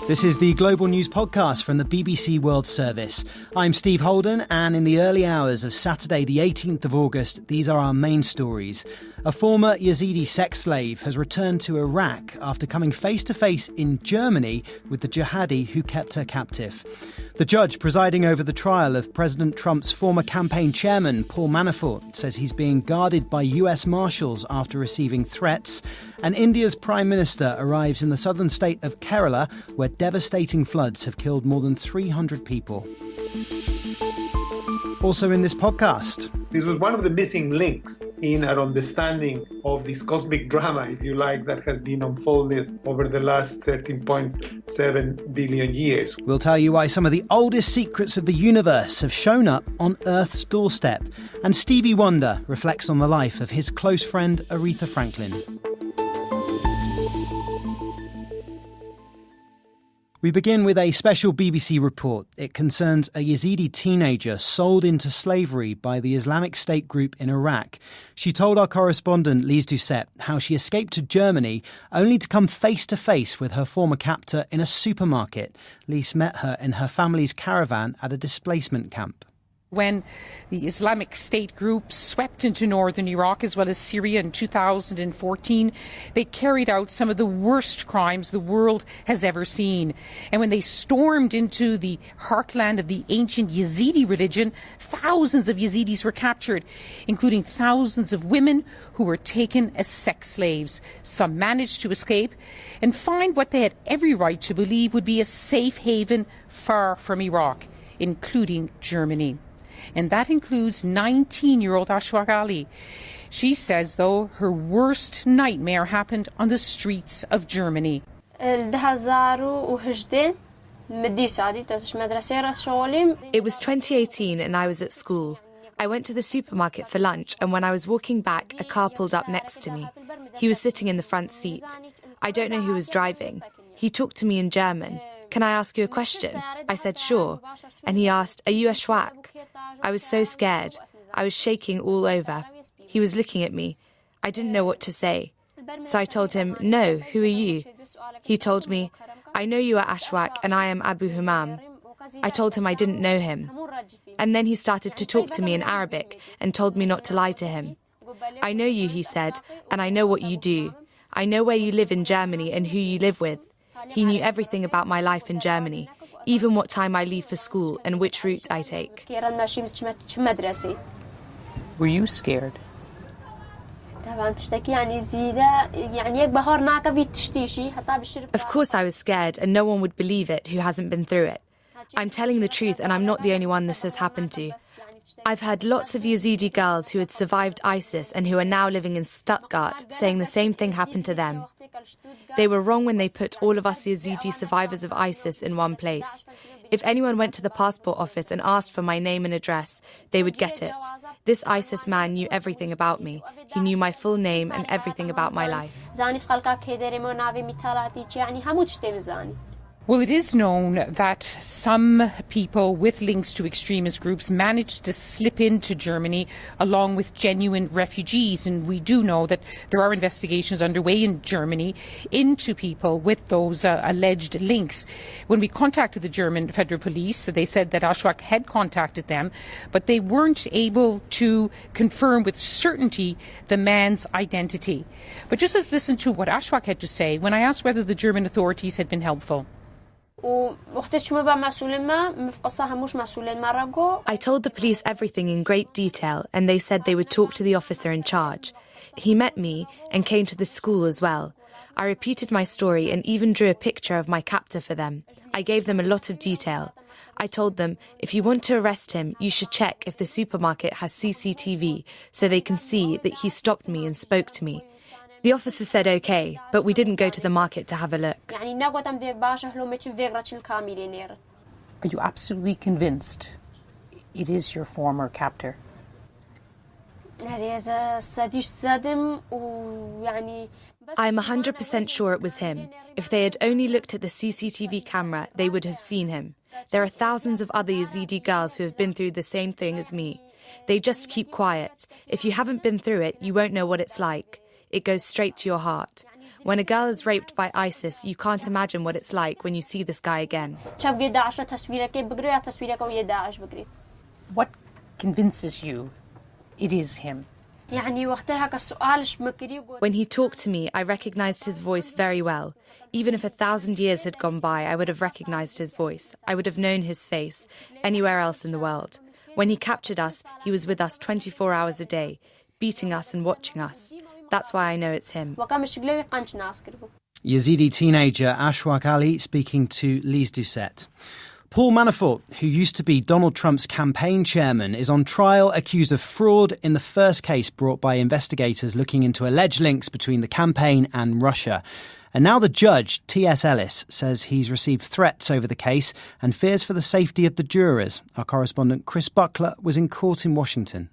This is the Global News Podcast from the BBC World Service. I'm Steve Holden, and in the early hours of Saturday the 18th of August, these are our main stories. A former Yazidi sex slave has returned to Iraq after coming face-to-face in Germany with the jihadi who kept her captive. The judge presiding over the trial of President Trump's former campaign chairman, Paul Manafort, says he's being guarded by US Marshals after receiving threats. And India's Prime Minister arrives in the southern state of Kerala, where devastating floods have killed more than 300 people. Also in this podcast. This was one of the missing links in our understanding of this cosmic drama, if you like, that has been unfolded over the last 13.7 billion years. We'll tell you why some of the oldest secrets of the universe have shown up on Earth's doorstep. And Stevie Wonder reflects on the life of his close friend Aretha Franklin. We begin with a special BBC report. It concerns a Yazidi teenager sold into slavery by the Islamic State group in Iraq. She told our correspondent Lise Doucet how she escaped to Germany only to come face to face with her former captor in a supermarket. Lise met her in her family's caravan at a displacement camp. When the Islamic State group swept into northern Iraq as well as Syria in 2014, they carried out some of the worst crimes the world has ever seen. And when they stormed into the heartland of the ancient Yazidi religion, thousands of Yazidis were captured, including thousands of women who were taken as sex slaves. Some managed to escape and find what they had every right to believe would be a safe haven far from Iraq, including Germany. And that includes 19-year-old Ashwaq Ali. She says, though, her worst nightmare happened on the streets of Germany. It was 2018 and I was at school. I went to the supermarket for lunch, and when I was walking back, a car pulled up next to me. He was sitting in the front seat. I don't know who was driving. He talked to me in German. "Can I ask you a question?" I said, "Sure." And he asked, "Are you Ashwaq?" I was so scared. I was shaking all over. He was looking at me. I didn't know what to say. So I told him, "No, who are you?" He told me, "I know you are Ashwaq and I am Abu Humam." I told him I didn't know him. And then he started to talk to me in Arabic and told me not to lie to him. "I know you," he said, "and I know what you do. I know where you live in Germany and who you live with." He knew everything about my life in Germany, even what time I leave for school and which route I take. Were you scared? Of course I was scared, and no one would believe it who hasn't been through it. I'm telling the truth, and I'm not the only one this has happened to. I've heard lots of Yazidi girls who had survived ISIS and who are now living in Stuttgart saying the same thing happened to them. They were wrong when they put all of us Yazidi survivors of ISIS in one place. If anyone went to the passport office and asked for my name and address, they would get it. This ISIS man knew everything about me. He knew my full name and everything about my life. Well, it is known that some people with links to extremist groups managed to slip into Germany along with genuine refugees. And we do know that there are investigations underway in Germany into people with those alleged links. When we contacted the German Federal Police, they said that Ashwaq had contacted them, but they weren't able to confirm with certainty the man's identity. But just let's listen to what Ashwaq had to say when I asked whether the German authorities had been helpful. I told the police everything in great detail, and they said they would talk to the officer in charge. He met me and came to the school as well. I repeated my story and even drew a picture of my captor for them. I gave them a lot of detail. I told them, if you want to arrest him, you should check if the supermarket has CCTV so they can see that he stopped me and spoke to me. The officer said okay, but we didn't go to the market to have a look. Are you absolutely convinced it is your former captor? I'm 100% sure it was him. If they had only looked at the CCTV camera, they would have seen him. There are thousands of other Yazidi girls who have been through the same thing as me. They just keep quiet. If you haven't been through it, you won't know what it's like. It goes straight to your heart. When a girl is raped by ISIS, you can't imagine what it's like when you see this guy again. What convinces you it is him? When he talked to me, I recognized his voice very well. Even if 1,000 years had gone by, I would have recognized his voice. I would have known his face anywhere else in the world. When he captured us, he was with us 24 hours a day, beating us and watching us. That's why I know it's him. Yazidi teenager Ashwaq Ali speaking to Lise Doucette. Paul Manafort, who used to be Donald Trump's campaign chairman, is on trial accused of fraud in the first case brought by investigators looking into alleged links between the campaign and Russia. And now the judge, T.S. Ellis, says he's received threats over the case and fears for the safety of the jurors. Our correspondent Chris Buckler was in court in Washington.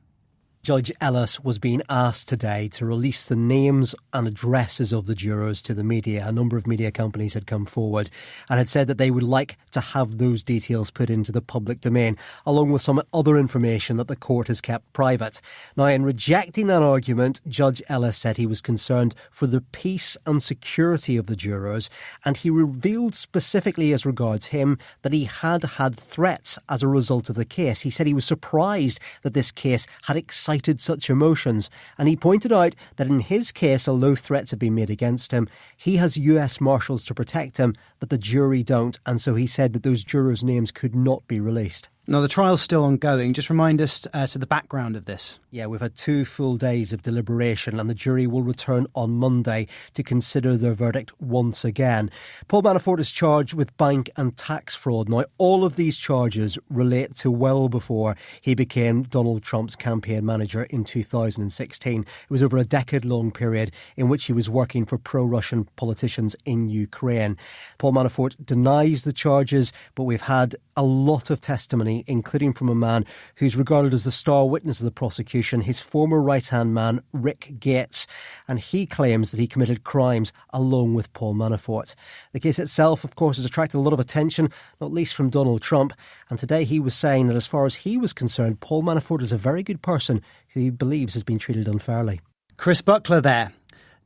Judge Ellis was being asked today to release the names and addresses of the jurors to the media. A number of media companies had come forward and had said that they would like to have those details put into the public domain, along with some other information that the court has kept private. Now, in rejecting that argument, Judge Ellis said he was concerned for the peace and security of the jurors, and he revealed specifically as regards him that he had had threats as a result of the case. He said he was surprised that this case had excited such emotions, and he pointed out that in his case, although threats have been made against him, he has US Marshals to protect him, that the jury don't, and so he said that those jurors' names could not be released. Now, the trial's still ongoing. Just remind us to the background of this. Yeah, we've had 2 full days of deliberation and the jury will return on Monday to consider their verdict once again. Paul Manafort is charged with bank and tax fraud. Now, all of these charges relate to well before he became Donald Trump's campaign manager in 2016. It was over a decade-long period in which he was working for pro-Russian politicians in Ukraine. Paul Manafort denies the charges, but we've had a lot of testimony, including from a man who's regarded as the star witness of the prosecution, his former right-hand man, Rick Gates, and he claims that he committed crimes along with Paul Manafort. The case itself, of course, has attracted a lot of attention, not least from Donald Trump, and today he was saying that as far as he was concerned, Paul Manafort is a very good person who he believes has been treated unfairly. Chris Buckler there.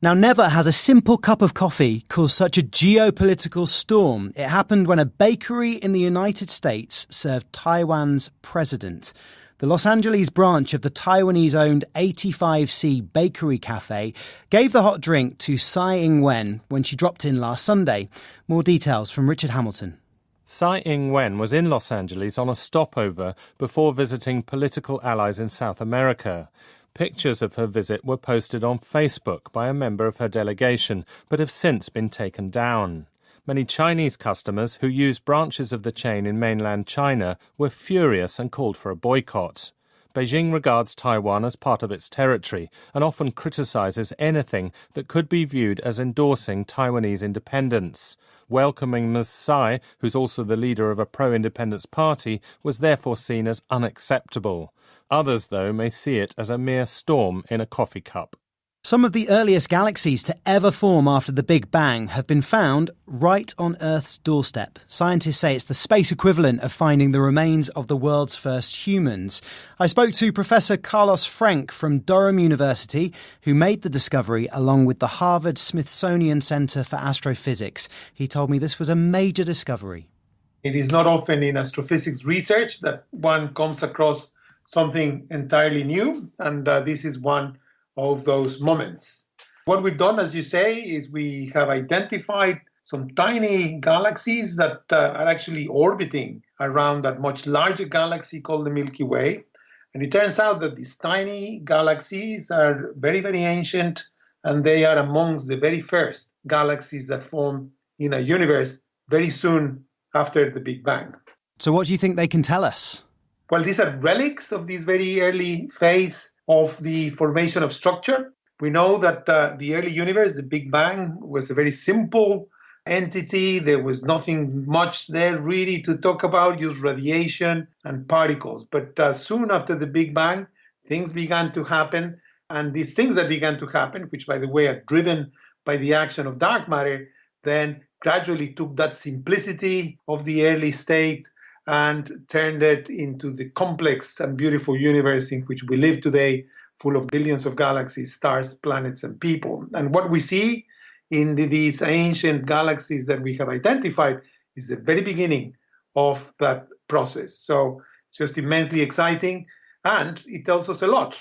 Now, never has a simple cup of coffee caused such a geopolitical storm. It happened when a bakery in the United States served Taiwan's president. The Los Angeles branch of the Taiwanese-owned 85C Bakery Cafe gave the hot drink to Tsai Ing-wen when she dropped in last Sunday. More details from Richard Hamilton. Tsai Ing-wen was in Los Angeles on a stopover before visiting political allies in South America. Pictures of her visit were posted on Facebook by a member of her delegation, but have since been taken down. Many Chinese customers who use branches of the chain in mainland China were furious and called for a boycott. Beijing regards Taiwan as part of its territory and often criticizes anything that could be viewed as endorsing Taiwanese independence. Welcoming Ms. Tsai, who's also the leader of a pro-independence party, was therefore seen as unacceptable. Others, though, may see it as a mere storm in a coffee cup. Some of the earliest galaxies to ever form after the Big Bang have been found right on Earth's doorstep. Scientists say it's the space equivalent of finding the remains of the world's first humans. I spoke to Professor Carlos Frenk from Durham University, who made the discovery along with the Harvard Smithsonian Center for Astrophysics. He told me this was a major discovery. It is not often in astrophysics research that one comes across something entirely new, and this is one of those moments. What we've done, as you say, is we have identified some tiny galaxies that are actually orbiting around that much larger galaxy called the Milky Way. And it turns out that these tiny galaxies are very, very ancient, and they are amongst the very first galaxies that form in a universe very soon after the Big Bang. So what do you think they can tell us? Well, these are relics of this very early phase of the formation of structure. We know that the early universe, the Big Bang, was a very simple entity. There was nothing much there really to talk about, just radiation and particles. But soon after the Big Bang, things began to happen. And these things that began to happen, which, by the way, are driven by the action of dark matter, then gradually took that simplicity of the early state and turned it into the complex and beautiful universe in which we live today, full of billions of galaxies, stars, planets, and people. And what we see in these ancient galaxies that we have identified is the very beginning of that process. So it's just immensely exciting, and it tells us a lot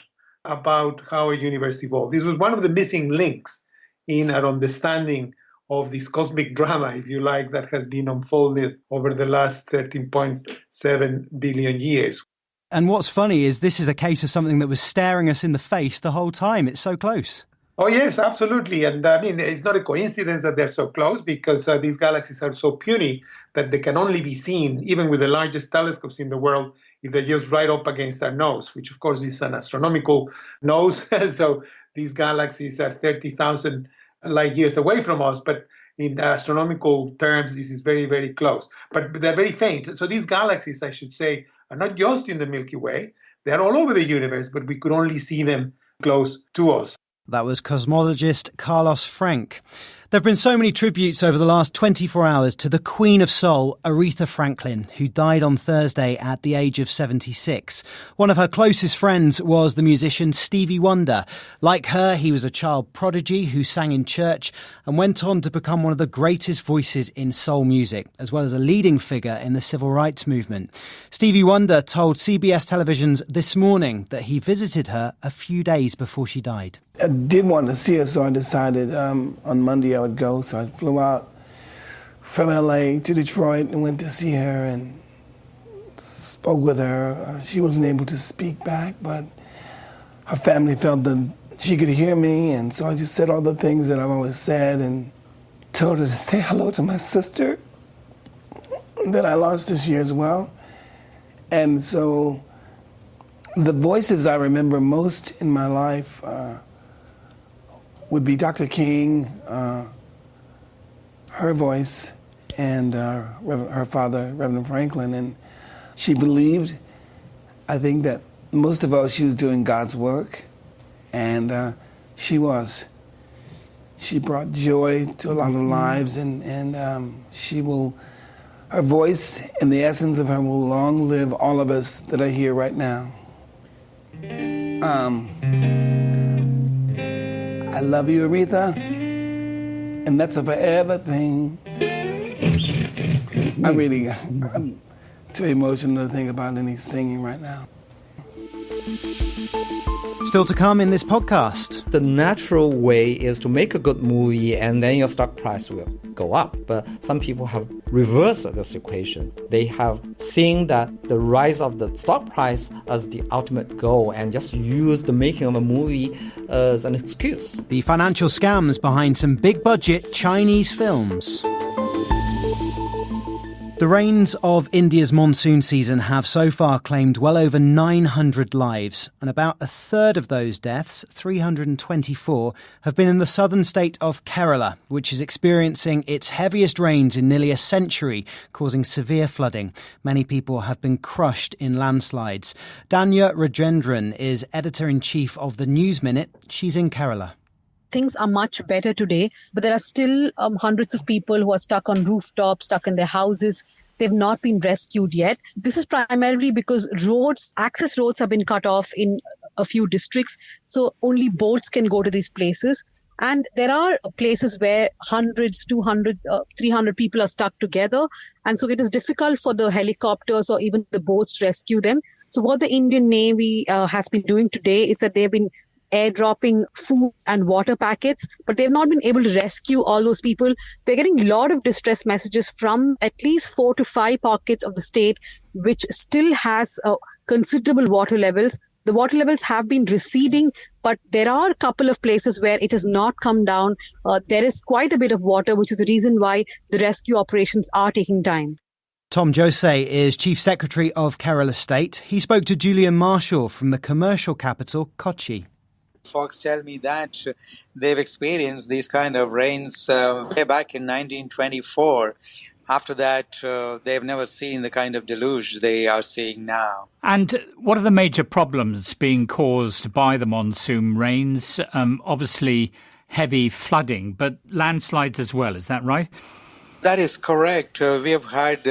about how our universe evolved. This was one of the missing links in our understanding of this cosmic drama, if you like, that has been unfolded over the last 13.7 billion years. And what's funny is this is a case of something that was staring us in the face the whole time. It's so close. Oh, yes, absolutely. And I mean, it's not a coincidence that they're so close, because these galaxies are so puny that they can only be seen, even with the largest telescopes in the world, if they're just right up against our nose, which of course is an astronomical nose. So these galaxies are 30,000 light years away from us, but in astronomical terms, this is very, very close. But they're very faint. So these galaxies, I should say, are not just in the Milky Way. They're all over the universe, but we could only see them close to us. That was cosmologist Carlos Frank. There have been so many tributes over the last 24 hours to the Queen of Soul, Aretha Franklin, who died on Thursday at the age of 76. One of her closest friends was the musician Stevie Wonder. Like her, he was a child prodigy who sang in church and went on to become one of the greatest voices in soul music, as well as a leading figure in the civil rights movement. Stevie Wonder told CBS Television's This Morning that he visited her a few days before she died. I did want to see her, so I decided on Monday I would go. So I flew out from LA to Detroit and went to see her and spoke with her. She wasn't able to speak back, but her family felt that she could hear me, and so I just said all the things that I've always said and told her to say hello to my sister that I lost this year as well. And so the voices I remember most in my life would be Dr. King, her voice, and her father, Reverend Franklin. And she believed, I think, that most of all she was doing God's work, and she was. She brought joy to a lot of lives, and she will, her voice and the essence of her will long live all of us that are here right now. I love you, Aretha, and that's a forever thing. I'm too emotional to think about any singing right now. Still to come in this podcast. The natural way is to make a good movie and then your stock price will go up. But some people have reversed this equation. They have seen that the rise of the stock price as the ultimate goal and just use the making of a movie as an excuse. The financial scams behind some big-budget Chinese films. The rains of India's monsoon season have so far claimed well over 900 lives, and about a third of those deaths, 324, have been in the southern state of Kerala, which is experiencing its heaviest rains in nearly a century, causing severe flooding. Many people have been crushed in landslides. Danya Rajendran is editor-in-chief of the News Minute. She's in Kerala. Things are much better today, but there are still hundreds of people who are stuck on rooftops, stuck in their houses. They've not been rescued yet. This is primarily because access roads have been cut off in a few districts, so only boats can go to these places. And there are places where hundreds, 200, 300 people are stuck together. And so it is difficult for the helicopters or even the boats to rescue them. So what the Indian Navy has been doing today is that they've been airdropping food and water packets, but they've not been able to rescue all those people. We're getting a lot of distress messages from at least 4 to 5 pockets of the state, which still has considerable water levels. The water levels have been receding, but there are a couple of places where it has not come down. There is quite a bit of water, which is the reason why the rescue operations are taking time. Tom Jose is Chief Secretary of Kerala State. He spoke to Julian Marshall from the commercial capital, Kochi. Folks tell me that they've experienced these kind of rains way back in 1924. After that, they've never seen the kind of deluge they are seeing now. And what are the major problems being caused by the monsoon rains? Obviously, heavy flooding, but landslides as well. Is that right? That is correct. We have had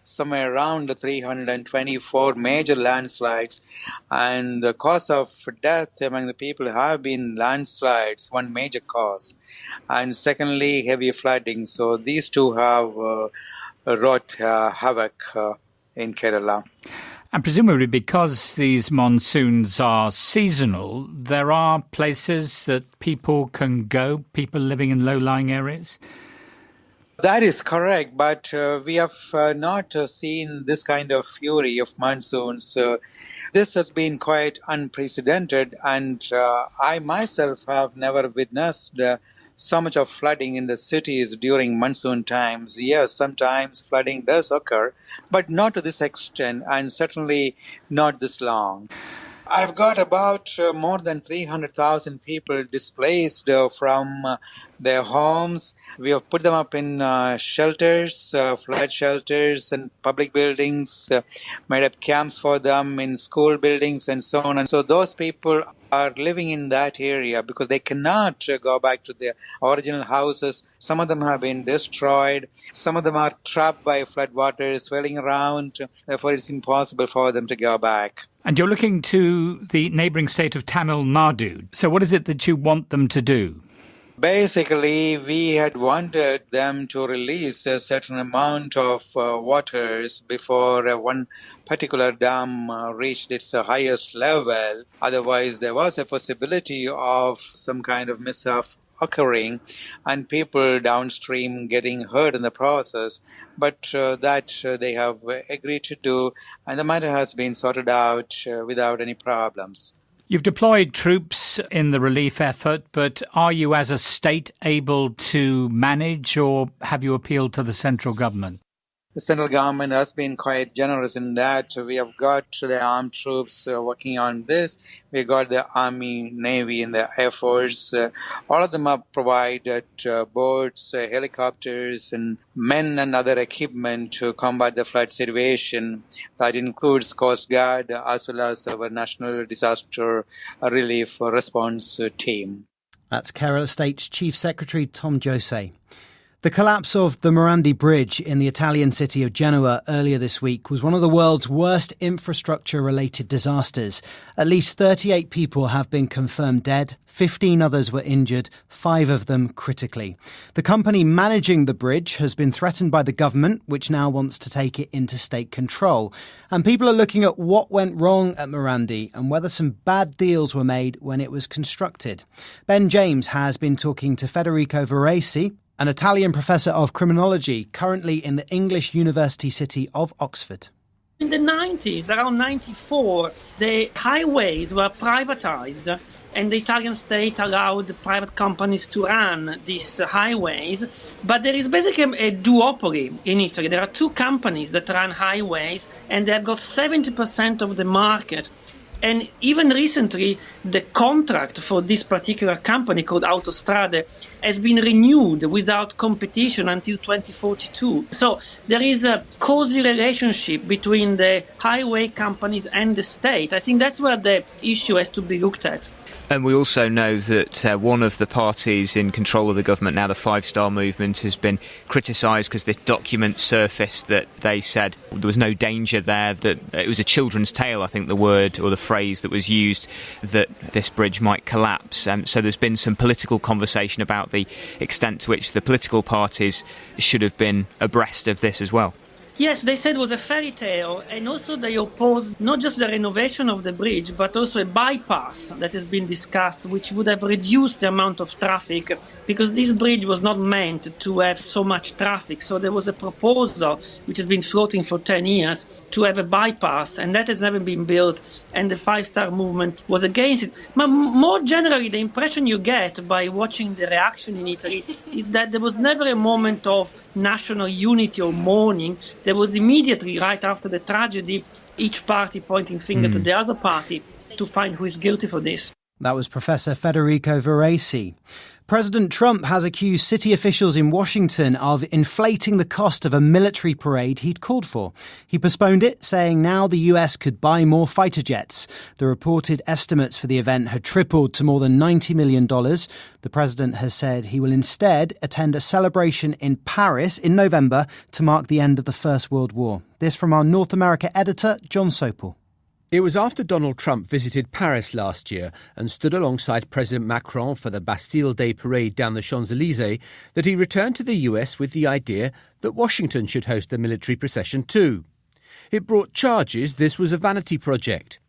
somewhere around 324 major landslides. And the cause of death among the people have been landslides, one major cause. And secondly, heavy flooding. So these two have wrought havoc in Kerala. And presumably because these monsoons are seasonal, there are places that people can go, people living in low-lying areas? That is correct, but we have not seen this kind of fury of monsoons. This has been quite unprecedented, and I myself have never witnessed so much of flooding in the cities during monsoon times. Yes, sometimes flooding does occur, but not to this extent, and certainly not this long. I've got about more than 300,000 people displaced from their homes. We have put them up in shelters, flood shelters and public buildings, made up camps for them in school buildings and so on. And so those people are living in that area because they cannot go back to their original houses. Some of them have been destroyed. Some of them are trapped by floodwaters swelling around. Therefore, it's impossible for them to go back. And you're looking to the neighbouring state of Tamil Nadu. So what is it that you want them to do? Basically, we had wanted them to release a certain amount of waters before one particular dam reached its highest level. Otherwise, there was a possibility of some kind of mishap occurring and people downstream getting hurt in the process. But that they have agreed to do, and the matter has been sorted out without any problems. You've deployed troops in the relief effort, but are you as a state able to manage, or have you appealed to the central government? The central government has been quite generous in that. We have got the armed troops working on this. We got the Army, Navy, and the Air Force. All of them have provided boats, helicopters, and men and other equipment to combat the flood situation. That includes Coast Guard as well as our National Disaster Relief Response Team. That's Kerala State's Chief Secretary Tom Jose. The collapse of the Morandi Bridge in the Italian city of Genoa earlier this week was one of the world's worst infrastructure-related disasters. At least 38 people have been confirmed dead, 15 others were injured, 5 of them critically. The company managing the bridge has been threatened by the government, which now wants to take it into state control. And people are looking at what went wrong at Morandi and whether some bad deals were made when it was constructed. Ben James has been talking to Federico Varese, an Italian professor of criminology, currently in the English university city of Oxford. In the 90s, around 94, the highways were privatized and the Italian state allowed private companies to run these highways. But there is basically a duopoly in Italy. There are 2 companies that run highways and they've got 70% of the market. And even recently, the contract for this particular company called Autostrade has been renewed without competition until 2042. So there is a cozy relationship between the highway companies and the state. I think that's where the issue has to be looked at. And we also know that one of the parties in control of the government now, the Five Star Movement, has been criticised because this document surfaced that they said there was no danger there, that it was a children's tale, I think the word or the phrase that was used, that this bridge might collapse. So there's been some political conversation about the extent to which the political parties should have been abreast of this as well. Yes, they said it was a fairy tale, and also they opposed not just the renovation of the bridge, but also a bypass that has been discussed, which would have reduced the amount of traffic, because this bridge was not meant to have so much traffic. So there was a proposal, which has been floating for 10 years, to have a bypass, and that has never been built, and the Five Star Movement was against it. But more generally, the impression you get by watching the reaction in Italy is that there was never a moment of national unity or mourning. There was immediately, right after the tragedy, each party pointing fingers at the other party to find who is guilty for this. That was Professor Federico Veresi. President Trump has accused city officials in Washington of inflating the cost of a military parade he'd called for. He postponed it, saying now the US could buy more fighter jets. The reported estimates for the event had tripled to more than $90 million. The president has said he will instead attend a celebration in Paris in November to mark the end of the First World War. This from our North America editor, John Sopel. It was after Donald Trump visited Paris last year and stood alongside President Macron for the Bastille Day parade down the Champs-Élysées that he returned to the US with the idea that Washington should host a military procession too. It brought charges this was a vanity project.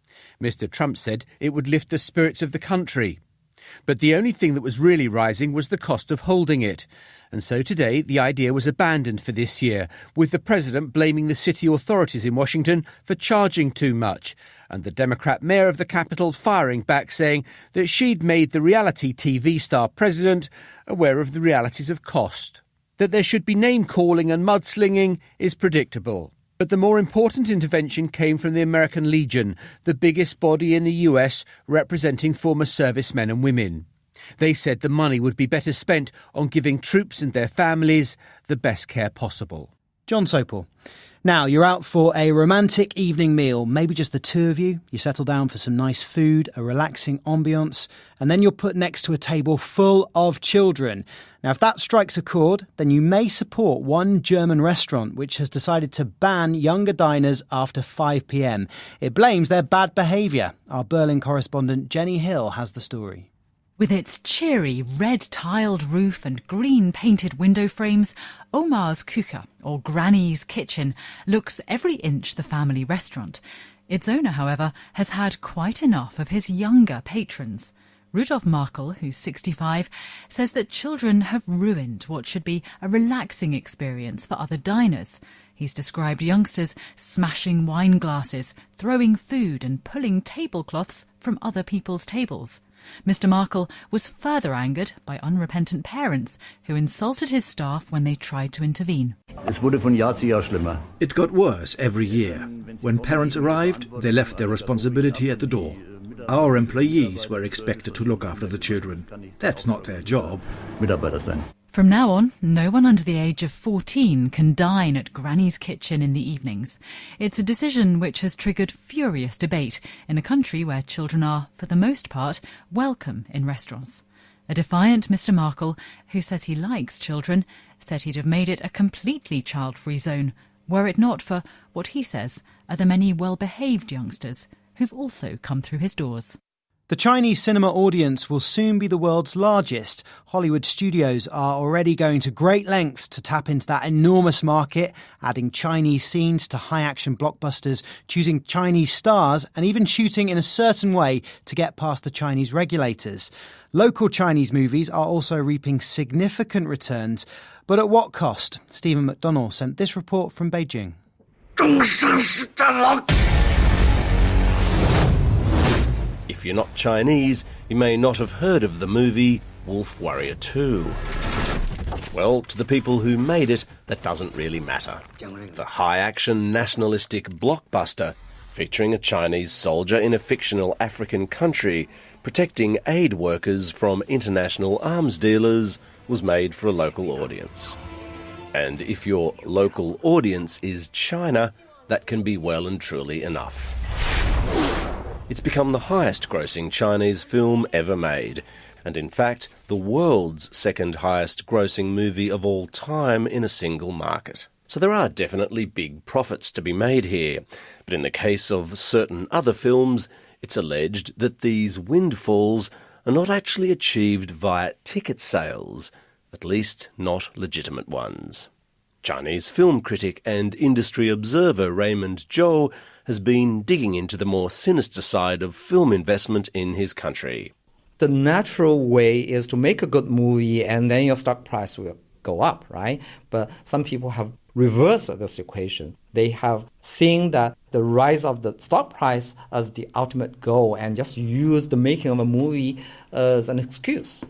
Mr. Trump said it would lift the spirits of the country. But the only thing that was really rising was the cost of holding it. And so today the idea was abandoned for this year, with the president blaming the city authorities in Washington for charging too much, and the Democrat mayor of the capital firing back, saying that she'd made the reality TV star president aware of the realities of cost. That there should be name-calling and mudslinging is predictable. But the more important intervention came from the American Legion, the biggest body in the US representing former servicemen and women. They said the money would be better spent on giving troops and their families the best care possible. John Sopel. Now, you're out for a romantic evening meal, maybe just the two of you. You settle down for some nice food, a relaxing ambience, and then you're put next to a table full of children. Now, if that strikes a chord, then you may support one German restaurant which has decided to ban younger diners after 5 p.m. It blames their bad behaviour. Our Berlin correspondent Jenny Hill has the story. With its cheery red-tiled roof and green-painted window frames, Omar's Küche, or Granny's Kitchen, looks every inch the family restaurant. Its owner, however, has had quite enough of his younger patrons. Rudolf Markel, who's 65, says that children have ruined what should be a relaxing experience for other diners. He's described youngsters smashing wine glasses, throwing food and pulling tablecloths from other people's tables. Mr. Markel was further angered by unrepentant parents who insulted his staff when they tried to intervene. It got worse every year. When parents arrived, they left their responsibility at the door. Our employees were expected to look after the children. That's not their job. From now on, no one under the age of 14 can dine at Granny's Kitchen in the evenings. It's a decision which has triggered furious debate in a country where children are, for the most part, welcome in restaurants. A defiant Mr. Markel, who says he likes children, said he'd have made it a completely child-free zone, were it not for what he says are the many well-behaved youngsters who've also come through his doors. The Chinese cinema audience will soon be the world's largest. Hollywood studios are already going to great lengths to tap into that enormous market, adding Chinese scenes to high-action blockbusters, choosing Chinese stars, and even shooting in a certain way to get past the Chinese regulators. Local Chinese movies are also reaping significant returns. But at what cost? Stephen McDonnell sent this report from Beijing. If you're not Chinese, you may not have heard of the movie Wolf Warrior 2. Well, to the people who made it, that doesn't really matter. The high-action nationalistic blockbuster featuring a Chinese soldier in a fictional African country protecting aid workers from international arms dealers was made for a local audience. And if your local audience is China, that can be well and truly enough. It's become the highest-grossing Chinese film ever made, and in fact, the world's second highest-grossing movie of all time in a single market. So there are definitely big profits to be made here, but in the case of certain other films, it's alleged that these windfalls are not actually achieved via ticket sales, at least not legitimate ones. Chinese film critic and industry observer Raymond Zhou has been digging into the more sinister side of film investment in his country. The natural way is to make a good movie and then your stock price will go up, right? But some people have reversed this equation. They have seen that the rise of the stock price as the ultimate goal and just use the making of a movie as an excuse.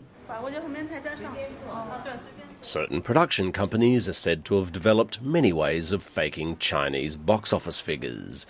Certain production companies are said to have developed many ways of faking Chinese box office figures.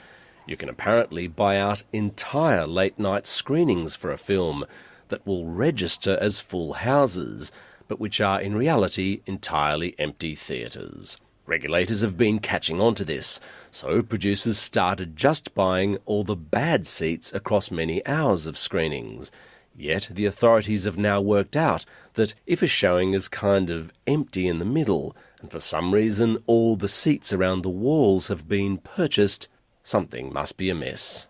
You can apparently buy out entire late-night screenings for a film that will register as full houses, but which are in reality entirely empty theatres. Regulators have been catching on to this, so producers started just buying all the bad seats across many hours of screenings. Yet the authorities have now worked out that if a showing is kind of empty in the middle, and for some reason all the seats around the walls have been purchased, something must be amiss.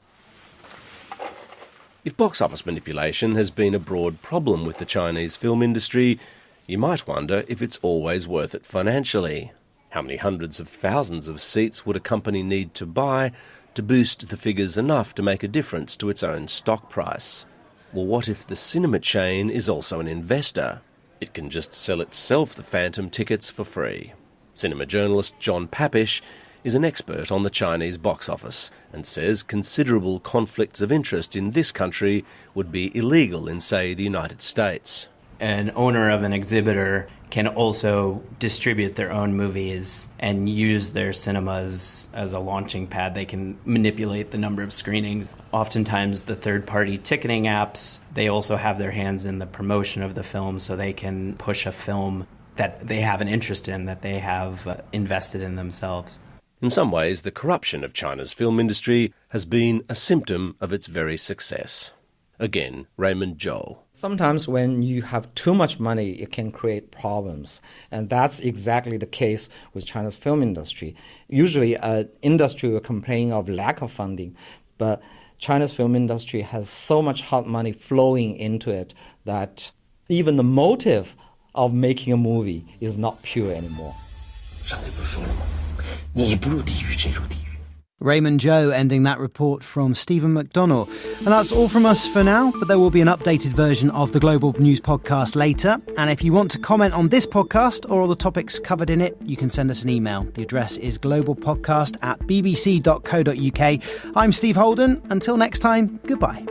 If box office manipulation has been a broad problem with the Chinese film industry, you might wonder if it's always worth it financially. How many hundreds of thousands of seats would a company need to buy to boost the figures enough to make a difference to its own stock price? Well, what if the cinema chain is also an investor? It can just sell itself the phantom tickets for free. Cinema journalist John Papish is an expert on the Chinese box office and says considerable conflicts of interest in this country would be illegal in, say, the United States. An owner of an exhibitor can also distribute their own movies and use their cinemas as a launching pad. They can manipulate the number of screenings. Oftentimes the third-party ticketing apps, they also have their hands in the promotion of the film, so they can push a film that they have an interest in, that they have invested in themselves. In some ways, the corruption of China's film industry has been a symptom of its very success. Again, Raymond Zhou. Sometimes when you have too much money, it can create problems. And that's exactly the case with China's film industry. Usually, industry will complain of lack of funding, but China's film industry has so much hot money flowing into it that even the motive of making a movie is not pure anymore. Raymond Zhou ending that report from Stephen McDonnell. And that's all from us for now, but there will be an updated version of the Global News Podcast later. And if you want to comment on this podcast or all the topics covered in it, you can send us an email. The address is globalpodcast@bbc.co.uk. I'm Steve Holden. Until next time, goodbye.